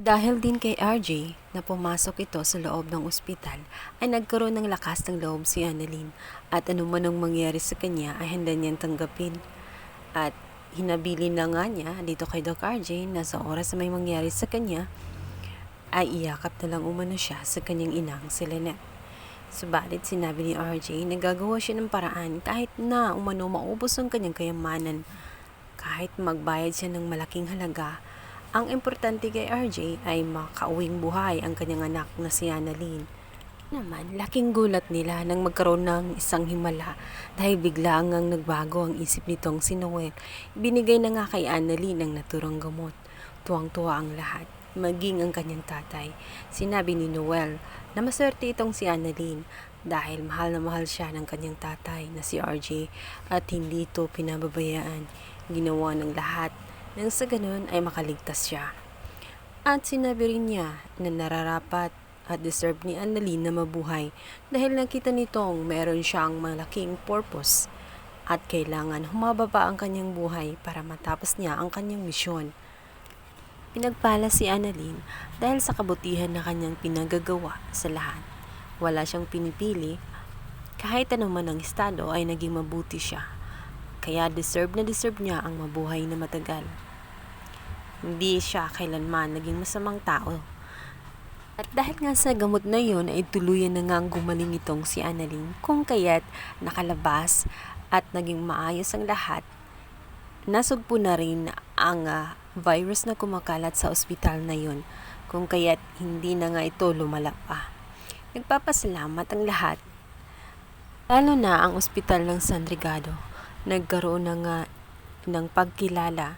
Dahil din kay RJ na pumasok ito sa loob ng ospital ay nagkaroon ng lakas ng loob si Annalyn at anuman ang mangyari sa kanya ay handa niyang tanggapin. At hinabili na nga niya dito kay Doc RJ na sa oras na may mangyari sa kanya ay iyakap na lang umano siya sa kanyang inang si Lynette. Subalit sinabi ni RJ na gagawa siya ng paraan kahit na umano maubos ang kanyang kayamanan, kahit magbayad siya ng malaking halaga. Ang importante kay RJ ay makauwing buhay ang kanyang anak na si Annalyn. Naman, laking gulat nila nang magkaroon ng isang himala dahil bigla ngang nagbago ang isip nitong si Noel. Binigay na nga kay Annalyn ang naturang gamot. Tuwang-tuwa ang lahat, maging ang kanyang tatay. Sinabi ni Noel na maswerte itong si Annalyn dahil mahal na mahal siya ng kanyang tatay na si RJ at hindi ito pinababayaan. Ginawa ng lahat nang sa ganun ay makaligtas siya. At sinabi rin niya na nararapat at deserve ni Annalyn na mabuhay dahil nakita nitong meron siyang malaking purpose at kailangan humaba pa ang kanyang buhay para matapos niya ang kanyang misyon. Pinagpala si Annalyn dahil sa kabutihan na kanyang pinagagawa sa lahat. Wala siyang pinipili, kahit anuman ang estado ay naging mabuti siya. Kaya deserve na deserve niya ang mabuhay na matagal. Hindi siya kailanman naging masamang tao. At dahil nga sa gamot na yon ay tuluyan na ngang gumaling itong si Annalyn kung kaya't nakalabas at naging maayos ang lahat. Nasugpo na rin ang virus na kumakalat sa ospital na yon kung kaya't hindi na nga ito lumala pa. Nagpapasalamat ang lahat, lalo na ang ospital ng San Rigado. Nagkaroon na nga ng pagkilala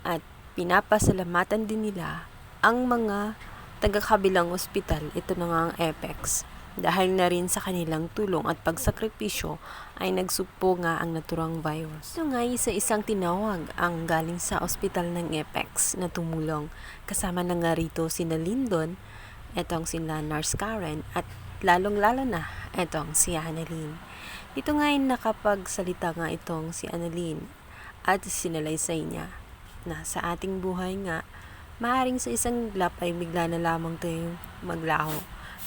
at pinapasalamatan din nila ang mga taga-kabilang ospital. Ito na nga ang Apex. Dahil na rin sa kanilang tulong at pagsakripisyo ay nagsugpo nga ang naturang virus. Ito nga isa-isang tinawag ang galing sa ospital ng Apex na tumulong. Kasama na nga rito sina Lyndon, etong sina Nurse Karen at lalong-lalo na etong si Annalyn. Ito nga ay nakapagsalita nga itong si Annalyn at sinalaysay niya na sa ating buhay nga, maaaring sa isang glap ay bigla na lamang tayong maglaho.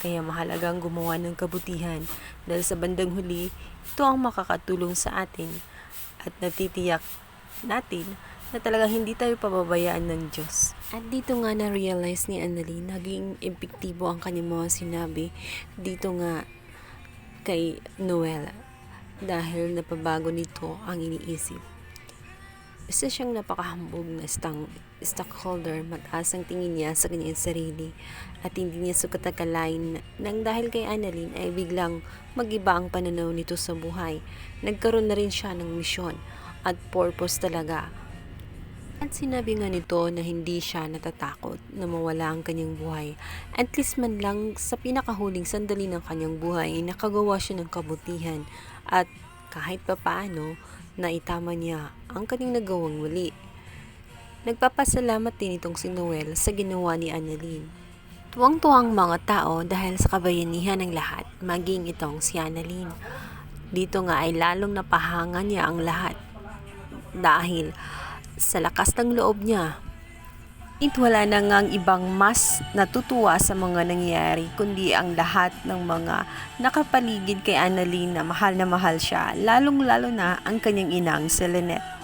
Kaya mahalagang gumawa ng kabutihan dahil sa bandang huli, ito ang makakatulong sa atin at natitiyak natin na talagang hindi tayo pababayaan ng Diyos. At dito nga na-realize ni Annalyn, naging epektibo ang kanyang mga sinabi dito nga kay Noel dahil napabago nito ang iniisip. Isa siyang napakahambog na stockholder, mataas ang tingin niya sa kanyang sarili at hindi niya sukat akalain nang dahil kay Annalyn ay biglang mag-iba ang pananaw nito sa buhay. Nagkaroon na rin siya ng misyon at purpose talaga. At sinabi nga nito na hindi siya natatakot na mawala ang kanyang buhay. At least man lang sa pinakahuling sandali ng kanyang buhay, nakagawa siya ng kabutihan at kahit papaano, naitama niya ang kanyang nagawang muli. Nagpapasalamat din itong si Noel sa ginawa ni Annalyn. Tuwang-tuwang mga tao dahil sa kabayanihan ng lahat, maging itong si Annalyn. Dito nga ay lalong napahanga niya ang lahat dahil sa lakas ng loob niya. Wala na ngang ibang mas natutuwa sa mga nangyayari kundi ang lahat ng mga nakapaligid kay Annalyn na mahal siya, lalong-lalo na ang kanyang inang si Lynette.